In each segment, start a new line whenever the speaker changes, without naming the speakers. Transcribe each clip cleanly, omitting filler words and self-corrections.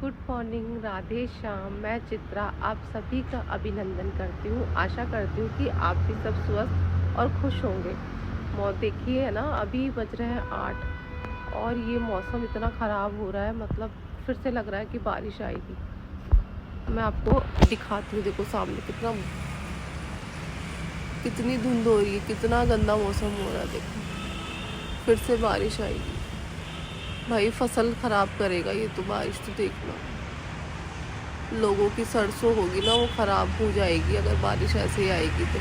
Good morning, Radhe Shyam. मैं चित्रा आप सभी का अभिनंदन करती हूँ। आशा करती हूँ कि आप भी सब स्वस्थ और खुश होंगे। देखिए है ना, अभी बज रहे हैं 8 और ये मौसम इतना ख़राब हो रहा है, मतलब फिर से लग रहा है कि बारिश आएगी। मैं आपको दिखाती हूँ, देखो सामने कितनी धुंध हो रही है, कितना गंदा मौसम हो रहा है। देखो फिर से बारिश आएगी भाई, फसल ख़राब करेगा ये तो बारिश। तो देखना, लोगों की सरसों होगी ना, वो ख़राब हो जाएगी अगर बारिश ऐसे ही आएगी तो।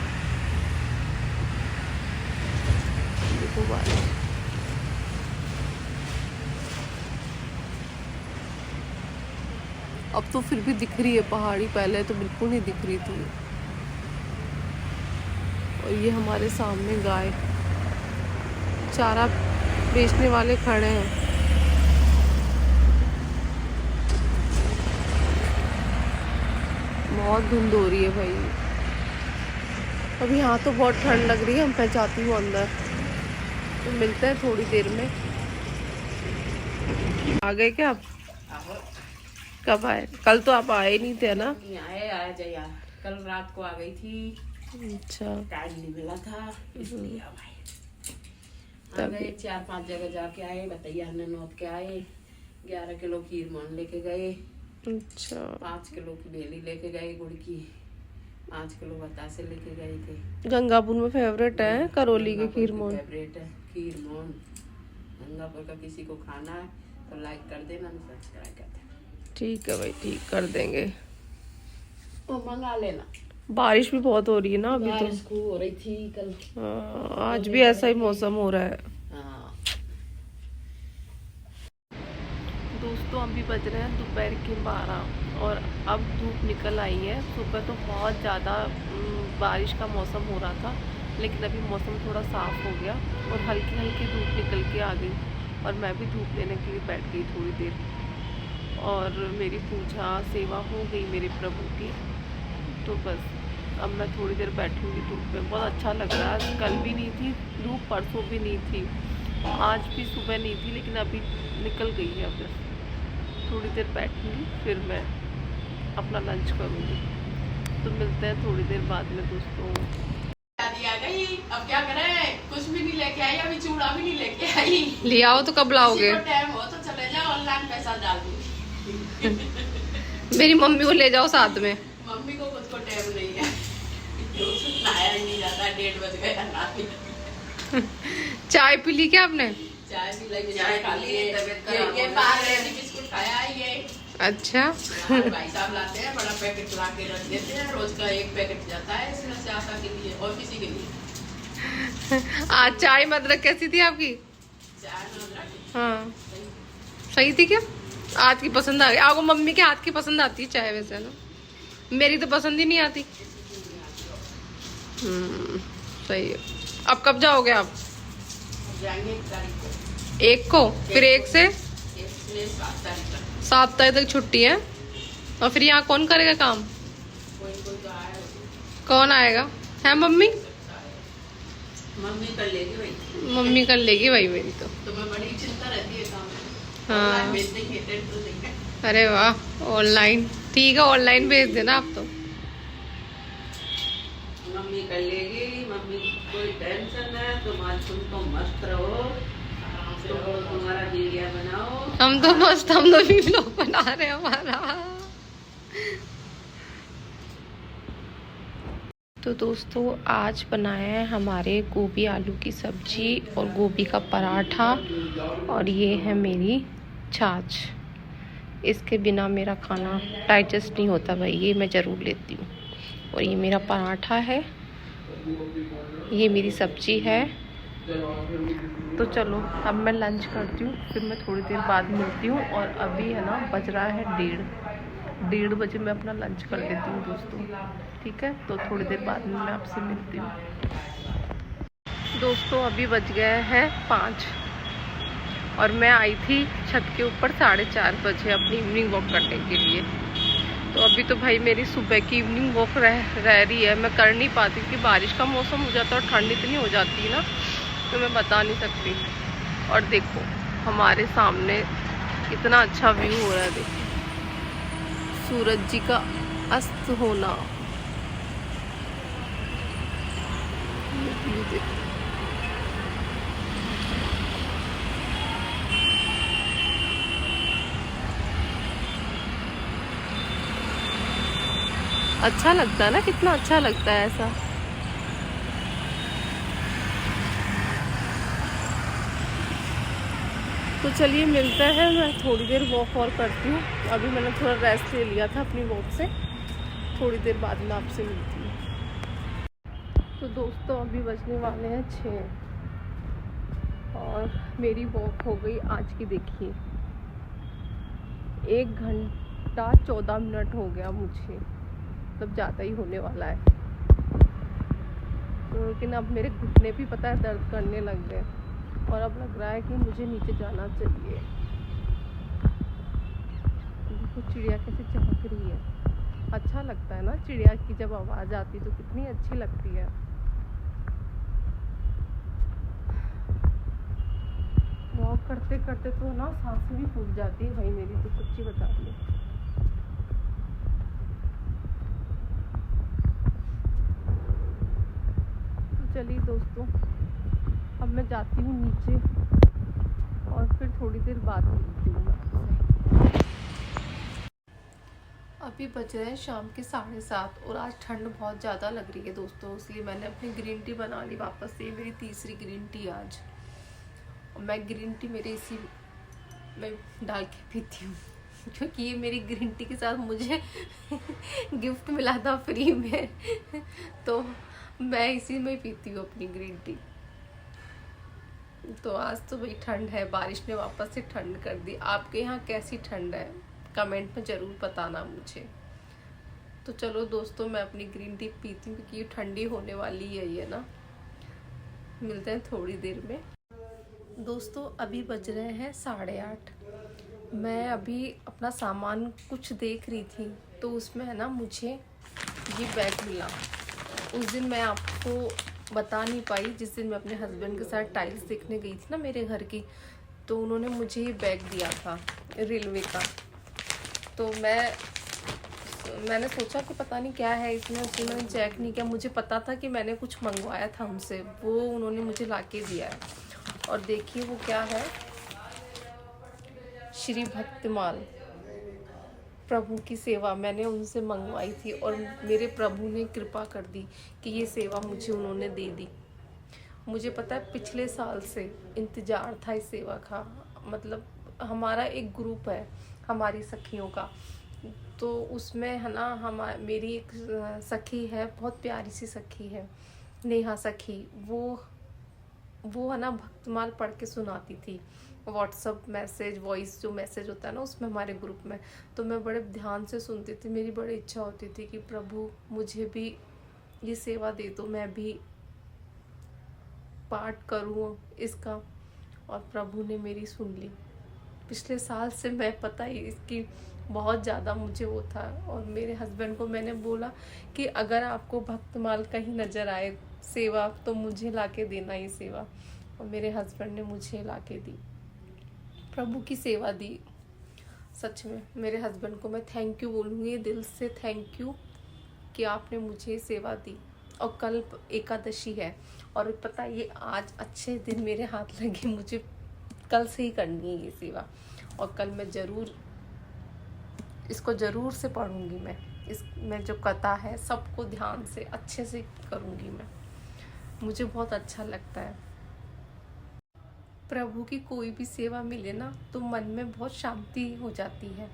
देखो बारिश, अब तो फिर भी दिख रही है पहाड़ी, पहले तो बिल्कुल नहीं दिख रही थी। और ये हमारे सामने गाय, चारा बेचने वाले खड़े हैं। बहुत धुंध हो रही है भाई। अभी यहाँ तो बहुत ठंड लग रही है। मैं जाती हूँ अंदर, तो मिलते हैं थोड़ी देर में। आ गए क्या आप? कब आए? कल तो आप आए नहीं थे ना?
आए जया, कल रात को आ गई थी।
अच्छा,
टाइम नहीं मिला था इसलिए आ गए। 4-5 जगह जाके आए, बतैया नौत के आए। 11 किलो खीर मोहन लेके गए।
अच्छा,
5 किलो की बेली लेके गए गुड़ की। 5 किलो बतासे लेके गए थे।
गंगापुर में फेवरेट है करौली के खीर मोहन।
फेवरेट है खीर मोहन। गंगापुर का किसी को खाना है तो लाइक कर देना, सब्सक्राइब कर देना।
ठीक है भाई, ठीक कर देंगे।
तो मंगा लेना।
बारिश भी बहुत हो रही है ना अभी तो।
बारिश खूब हो रही थी कल।
आज भी ऐसा ही मौसम हो रहा है। दोस्तों अभी बज रहे हैं दोपहर के 12 और अब धूप निकल आई है। सुबह तो बहुत ज़्यादा बारिश का मौसम हो रहा था, लेकिन अभी मौसम थोड़ा साफ़ हो गया और हल्की हल्की धूप निकल के आ गई। और मैं भी धूप लेने के लिए बैठ गई थोड़ी देर, और मेरी पूजा सेवा हो गई मेरे प्रभु की। तो बस अब मैं थोड़ी देर बैठूंगी धूप में। बहुत अच्छा लग रहा है। कल भी नहीं थी धूप, परसों भी नहीं थी, आज भी सुबह नहीं थी, लेकिन अभी निकल गई है। अब थोड़ी देर बैठूंगी, फिर मैं अपना लंच करूंगी। तो मिलते हैं थोड़ी देर बाद में दोस्तों।
आ गई, अब क्या करें? कुछ भी नहीं लेके आई, अभी चूड़ा भी नहीं लेके आई।
ले आओ तो कब लाओगे?
टाइम हो तो चले जाओ, ऑनलाइन पैसा डाल दूंगी।
मेरी मम्मी को ले जाओ साथ में।
मम्मी को खुद को टाइम नहीं है, आया ही नहीं जाता। 1:30 बज गए।
चाय पी ली क्या आपने?
चाय भी लगी, चाय खा ली, ये पार्ले बिस्कुट खाया ये।
अच्छा।
भाई साहब लाते हैं, बड़ा पैकेट ला के रख देते हैं। रोज का 1 पैकेट जाता है इसमें से आशा के लिए और किसी के लिए।
आज चाय अदरक कैसी थी आपकी?
चाय अदरक
हाँ सही थी क्या? आज की पसंद आ गई आपको? मम्मी के हाथ की पसंद आती है चाय वैसे ना, मेरी तो पसंद ही नहीं आती। सही है। अब कब जाओगे आप?
जाएंगे 1 तारीख को।
1 को? फिर 1 से
7 तारीख तक।
7 तारीख तक छुट्टी है। और फिर यहाँ कौन करेगा काम?
कोई तो आएगा।
कौन आएगा? है मम्मी?
मम्मी कर लेगी भाई।
मम्मी कर लेगी भाई मेरी तो।
तुम्हें बड़ी चिंता रहती है काम में।
हाँ
भेज देंगे, तो देंगे।
अरे वाह, ऑनलाइन ठीक है, ऑनलाइन भेज देना आप तो।
मम्मी कर लेगी, मम्मी कोई टेंशन है। तुम आज तुम मस्त रहो, तो तुम्हारा वीडियो बनाओ।
हम तो वीडियो बना रहे हैं हमारा। तो दोस्तों आज बनाया है हमारे गोभी आलू की सब्जी और गोभी का पराठा, और ये है मेरी छाछ। इसके बिना मेरा खाना डाइजेस्ट नहीं होता भाई, ये मैं ज़रूर लेती हूँ। और ये मेरा पराठा है, ये मेरी सब्जी है। तो चलो अब मैं लंच करती हूँ, फिर मैं थोड़ी देर बाद मिलती हूँ। और अभी है ना बज रहा है 1:30 बजे मैं अपना लंच कर लेती हूँ दोस्तों। ठीक है, तो थोड़ी देर बाद में मैं आपसे मिलती हूँ। दोस्तों अभी बज गए हैं 5 और मैं आई थी छत के ऊपर 4:30 बजे अपनी इवनिंग वॉक करने के लिए। तो अभी तो भाई मेरी सुबह की इवनिंग वॉक रह रही है। मैं कर नहीं पाती क्योंकि बारिश का मौसम हो जाता है और ठंड इतनी हो जाती है ना, तो मैं बता नहीं सकती। और देखो हमारे सामने कितना अच्छा व्यू हो रहा है। देखो सूरज जी का अस्त होना। ये देखो। अच्छा लगता है ना, कितना अच्छा लगता है ऐसा। तो चलिए मिलते हैं, मैं थोड़ी देर वॉक और करती हूँ। अभी मैंने थोड़ा रेस्ट ले लिया था अपनी वॉक से, थोड़ी देर बाद में आपसे मिलती हूँ। तो दोस्तों अभी बजने वाले हैं 6 और मेरी वॉक हो गई आज की, देखिए 1 घंटा 14 मिनट हो गया मुझे, मतलब ज़्यादा ही होने वाला है। तो लेकिन अब मेरे घुटने भी पता है दर्द करने लग गए और अब लग रहा है कि मुझे नीचे जाना चाहिए। देखो चिड़िया कैसे चहक रही है, अच्छा लगता है ना चिड़िया की जब आवाज़ आती तो कितनी अच्छी लगती है। वॉक करते करते तो ना सांस भी फूल जाती है भाई मेरी, तो सच्ची बता रही हूँ। तो चलिए दोस्तों अब मैं जाती हूँ नीचे और फिर थोड़ी देर बाद मिलती हूँ मैं आपसे। अभी बज रहे हैं शाम के 7:30 और आज ठंड बहुत ज़्यादा लग रही है दोस्तों, इसलिए मैंने अपनी ग्रीन टी बना ली वापस से। मेरी तीसरी ग्रीन टी आज, और मैं ग्रीन टी मेरे इसी में डाल के पीती हूँ क्योंकि ये मेरी ग्रीन टी के साथ मुझे गिफ्ट मिला था फ्री में तो मैं इसी में पीती हूँ अपनी ग्रीन टी। तो आज तो भाई ठंड है, बारिश ने वापस से ठंड कर दी। आपके यहाँ कैसी ठंड है कमेंट में ज़रूर बताना मुझे। तो चलो दोस्तों मैं अपनी ग्रीन टी पीती हूँ क्योंकि ये ठंडी होने वाली है ये ना। मिलते हैं थोड़ी देर में। दोस्तों अभी बज रहे हैं 8:30। मैं अभी अपना सामान कुछ देख रही थी तो उसमें है ना मुझे ये बैग मिला। उस दिन मैं आपको बता नहीं पाई, जिस दिन मैं अपने हस्बैंड के साथ टाइल्स देखने गई थी ना मेरे घर की, तो उन्होंने मुझे ये बैग दिया था रेलवे का। तो मैंने सोचा कि पता नहीं क्या है इसमें, उसमें मैंने चेक नहीं किया। मुझे पता था कि मैंने कुछ मंगवाया था उनसे, वो उन्होंने मुझे लाके दिया है। और देखिए वो क्या है, श्री भक्तिमाल प्रभु की सेवा मैंने उनसे मंगवाई थी और मेरे प्रभु ने कृपा कर दी कि ये सेवा मुझे उन्होंने दे दी। मुझे पता है पिछले साल से इंतज़ार था इस सेवा का। मतलब हमारा एक ग्रुप है हमारी सखियों का, तो उसमें है ना मेरी एक सखी है, बहुत प्यारी सी सखी है, नेहा सखी। वो है ना भक्तमाल पढ़ के सुनाती थी, व्हाट्सअप मैसेज वॉइस जो मैसेज होता है ना उसमें हमारे ग्रुप में। तो मैं बड़े ध्यान से सुनती थी, मेरी बड़ी इच्छा होती थी कि प्रभु मुझे भी ये सेवा दे दो, मैं भी पाठ करूँ इसका। और प्रभु ने मेरी सुन ली। पिछले साल से मैं पता ही इसकी बहुत ज़्यादा मुझे वो था। और मेरे हस्बैंड को मैंने बोला कि अगर आपको भक्तमाल कहीं नज़र आए सेवा तो मुझे लाके देना ये सेवा। और मेरे हस्बैंड ने मुझे लाके दी, प्रभु की सेवा दी। सच में मेरे हस्बैंड को मैं थैंक यू बोलूँगी, दिल से थैंक यू कि आपने मुझे सेवा दी। और कल एकादशी है और पता ये आज अच्छे दिन मेरे हाथ लगे, मुझे कल से ही करनी है ये सेवा। और कल मैं इसको ज़रूर से पढ़ूंगी। मैं इसमें जो कथा है सबको ध्यान से अच्छे से करूंगी मैं, मुझे बहुत अच्छा लगता है। प्रभु की कोई भी सेवा मिले ना तो मन में बहुत शांति हो जाती है,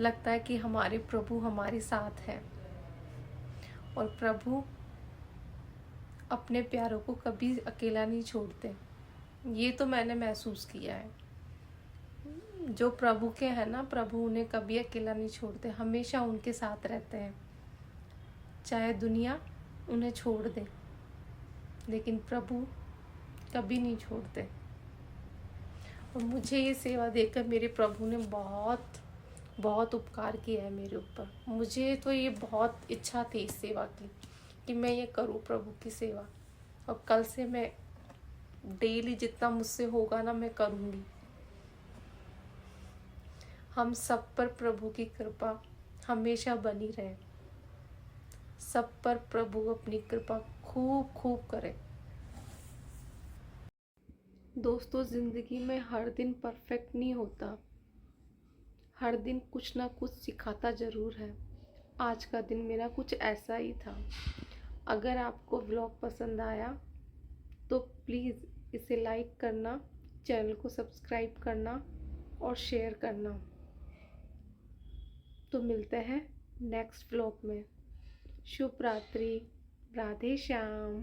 लगता है कि हमारे प्रभु हमारे साथ हैं। और प्रभु अपने प्यारों को कभी अकेला नहीं छोड़ते, ये तो मैंने महसूस किया है। जो प्रभु के हैं ना, प्रभु उन्हें कभी अकेला नहीं छोड़ते, हमेशा उनके साथ रहते हैं। चाहे दुनिया उन्हें छोड़ दे लेकिन प्रभु कभी नहीं छोड़ते। और मुझे ये सेवा देकर मेरे प्रभु ने बहुत बहुत उपकार किया है मेरे ऊपर। मुझे तो ये बहुत इच्छा थी इस सेवा की कि मैं ये करूँ प्रभु की सेवा। और कल से मैं डेली जितना मुझसे होगा ना मैं करूँगी। हम सब पर प्रभु की कृपा हमेशा बनी रहे। सब पर प्रभु अपनी कृपा खूब खूब करे। दोस्तों, ज़िंदगी में हर दिन परफेक्ट नहीं होता, हर दिन कुछ ना कुछ सिखाता ज़रूर है। आज का दिन मेरा कुछ ऐसा ही था। अगर आपको व्लॉग पसंद आया तो प्लीज़ इसे लाइक करना, चैनल को सब्सक्राइब करना और शेयर करना। तो मिलते हैं नेक्स्ट व्लॉग में। शुभ रात्रि। राधे श्याम।